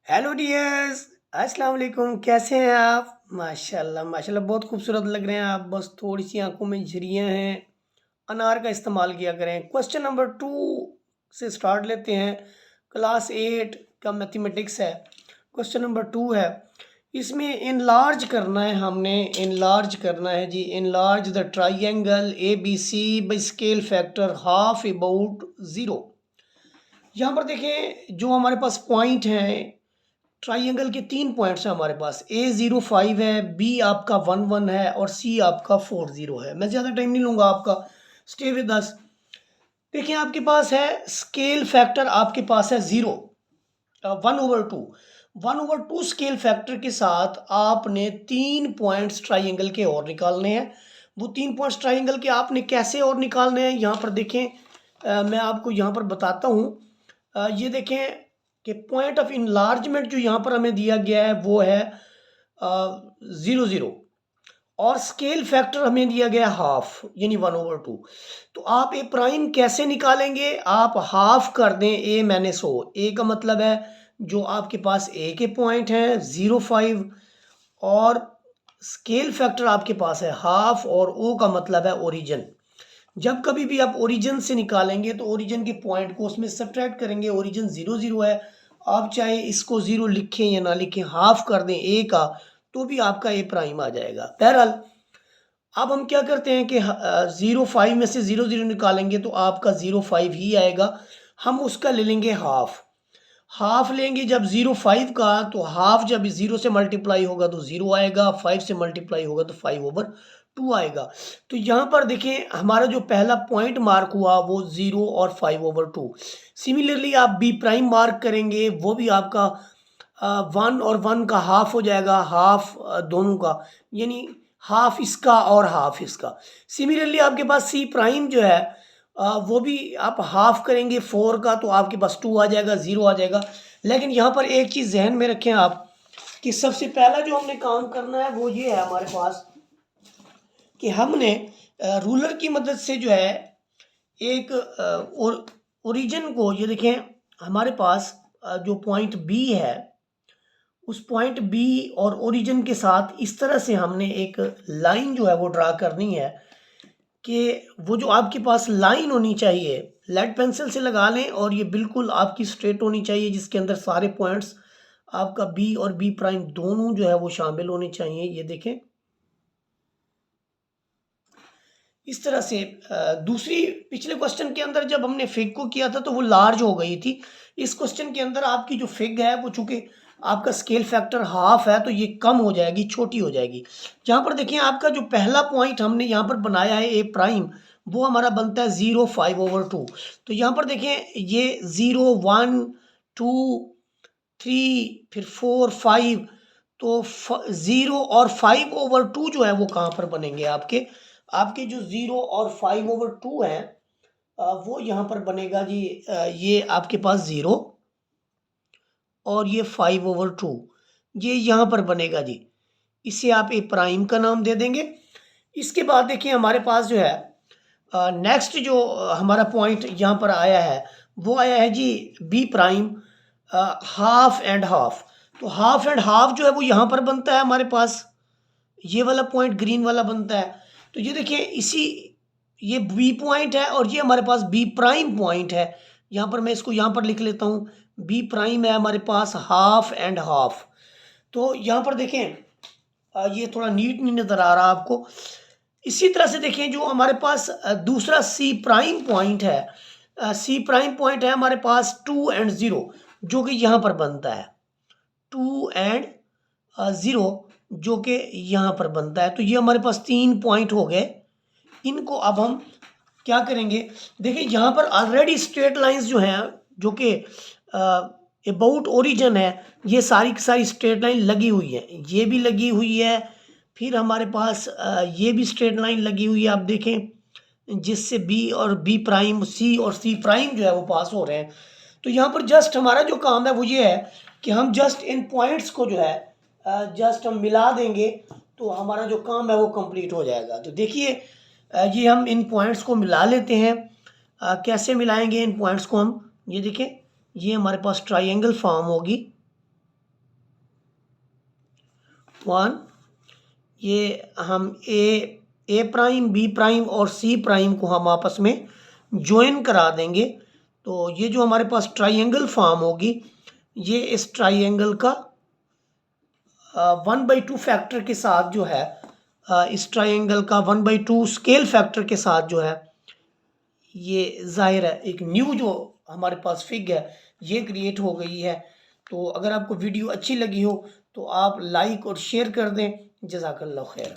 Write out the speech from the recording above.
Hello dears. अस्सलाम वालेकुम। कैसे हैं आप? माशाल्लाह माशाल्लाह बहुत खूबसूरत लग रहे हैं आप। बस थोड़ी सी आंखों में झुर्रियाँ हैं। अनार का इस्तेमाल किया करें। क्वेश्चन नंबर 2 से स्टार्ट लेते हैं। क्लास 8 का मैथमेटिक्स है। क्वेश्चन नंबर 2 है। इसमें इनलार्ज करना है, हमने इनलार्ज करना है जी। Enlarge the triangle A B C by scale factor half about zero. यहाँ पर देखें जो हमारे पास पॉइंट हैं, ट्राइंगल के 3 पॉइंट्स हैं हमारे पास। A05 है, बी आपका 11 है और सी आपका 40 है। मैं ज़्यादा टाइम नहीं लूँगा आपका, स्टे विद अस। देखिए आपके पास है स्केल फैक्टर, आपके पास है 0, 1/2। 1/2 स्केल फैक्टर के साथ आपने 3 पॉइंट्स ट्राइंगल के और निकालने हैं। वो 3 पॉइंट्स ट्राइंगल के आपने कैसे और निकालने हैं, यहाँ पर देखें। मैं आपको यहाँ पर बताता हूँ। ये देखें कि पॉइंट ऑफ इनलार्जमेंट जो यहाँ पर हमें दिया गया है वो है 0 0, और स्केल फैक्टर हमें दिया गया हाफ यानी 1/2। तो आप ए प्राइम कैसे निकालेंगे? आप हाफ कर दें ए माइनस ओ। ए का मतलब है जो आपके पास ए के पॉइंट हैं 0 5, और स्केल फैक्टर आपके पास है हाफ, और ओ का मतलब है ओरिजिन। जब कभी भी आप ओरिजिन से निकालेंगे तो ओरिजिन के पॉइंट को उसमें सब्ट्रैक्ट करेंगे। ओरिजिन 0 0 है। आप चाहे इसको 0 लिखें या ना लिखें, हाफ कर दें ए का, तो भी आपका ए प्राइम आ जाएगा। बहरहाल अब हम क्या करते हैं कि 0 5 में से 0 0 निकालेंगे तो आपका 0 5 ही आएगा। हम उसका ले लेंगे हाफ। हाफ लेंगे जब 0 5 का, तो हाफ जब 0 से मल्टीप्लाई होगा तो 0 आएगा, 5 से मल्टीप्लाई होगा तो 5/2 आएगा। तो यहाँ पर देखिए हमारा जो पहला पॉइंट मार्क हुआ वो 0 और 5/2। सिमिलरली आप बी प्राइम मार्क करेंगे, वो भी आपका 1 और 1 का हाफ हो जाएगा, हाफ दोनों का, यानी हाफ इसका और हाफ इसका। सिमिलरली आपके पास सी प्राइम जो है वो भी आप हाफ करेंगे 4 का, तो आपके पास 2 आ जाएगा, 0 आ जाएगा। लेकिन यहाँ पर एक चीज़ जहन में रखें आप, कि सबसे पहला जो हमने काम करना है वो ये है हमारे पास, कि हमने रूलर की मदद से जो है एक ओरिजिन को, ये देखें हमारे पास जो पॉइंट बी है, उस पॉइंट बी और ओरिजिन के साथ इस तरह से हमने एक लाइन जो है वो ड्रा करनी है, कि वो जो आपके पास लाइन होनी चाहिए लेड पेंसिल से लगा लें, और ये बिल्कुल आपकी स्ट्रेट होनी चाहिए, जिसके अंदर सारे पॉइंट्स आपका बी और बी प्राइम दोनों जो है वो शामिल होने चाहिए। ये देखें इस तरह से। दूसरी पिछले क्वेश्चन के अंदर जब हमने फिग को किया था तो वो लार्ज हो गई थी। इस क्वेश्चन के अंदर आपकी जो फिग है वो चूंकि आपका स्केल फैक्टर हाफ है तो ये कम हो जाएगी, छोटी हो जाएगी। जहाँ पर देखिए आपका जो पहला पॉइंट हमने यहाँ पर बनाया है ए प्राइम, वो हमारा बनता है 0 5/2। तो यहाँ पर देखें ये 0 1 2 3 फिर 4 5, तो 0 और 5/2 जो है वो कहाँ पर बनेंगे? आपके आपके जो 0 और 5/2 है वो यहाँ पर बनेगा जी। ये आपके पास 0 और ये 5/2, ये यहाँ पर बनेगा जी। इसे आप ए प्राइम का नाम दे देंगे। इसके बाद देखिए हमारे पास जो है नेक्स्ट जो हमारा पॉइंट यहाँ पर आया है वो आया है G B prime half and half. तो हाफ एंड हाफ जो है वो यहाँ पर बनता है हमारे पास, ये वाला पॉइंट ग्रीन वाला बनता है। तो ये देखिए इसी, ये बी पॉइंट है और ये हमारे पास बी प्राइम पॉइंट है। यहाँ पर मैं इसको यहाँ पर लिख लेता हूँ, बी प्राइम है हमारे पास हाफ एंड हाफ। तो यहाँ पर देखें ये थोड़ा नीट नहीं नज़र आ रहा आपको। इसी तरह से देखें जो हमारे पास दूसरा सी प्राइम पॉइंट है, सी प्राइम पॉइंट है हमारे पास 2 और 0, जो कि यहाँ पर बनता है 2 और 0, जो कि यहाँ पर बनता है। तो ये हमारे पास 3 पॉइंट हो गए। इनको अब हम क्या करेंगे? देखिए यहाँ पर ऑलरेडी स्ट्रेट लाइंस जो हैं, जो कि अबाउट ओरिजिन है, ये सारी की सारी स्ट्रेट लाइन लगी हुई है, ये भी लगी हुई है। फिर हमारे पास ये भी स्ट्रेट लाइन लगी हुई है, आप देखें, जिससे बी और बी प्राइम, सी और सी प्राइम जो है वो पास हो रहे हैं। तो यहाँ पर जस्ट हमारा जो काम है वो ये है कि हम जस्ट इन पॉइंट्स को जो है जस्ट हम मिला देंगे, तो हमारा जो काम है वो कंप्लीट हो जाएगा। तो देखिए ये हम इन पॉइंट्स को मिला लेते हैं। कैसे मिलाएंगे इन पॉइंट्स को हम? ये देखें ये हमारे पास ट्राइंगल फॉर्म होगी, 1, ये हम ए प्राइम, बी प्राइम और सी प्राइम को हम आपस में ज्वाइन करा देंगे। तो ये जो हमारे पास ट्राइंगल फॉर्म होगी, ये इस ट्राइंगल का 1/2 फैक्टर के साथ जो है, इस ट्राइंगल का 1/2 स्केल फैक्टर के साथ जो है, ये जाहिर है एक न्यू जो हमारे पास फिग है ये क्रिएट हो गई है। तो अगर आपको वीडियो अच्छी लगी हो तो आप लाइक और शेयर कर दें। जज़ाकल्लाह खैर।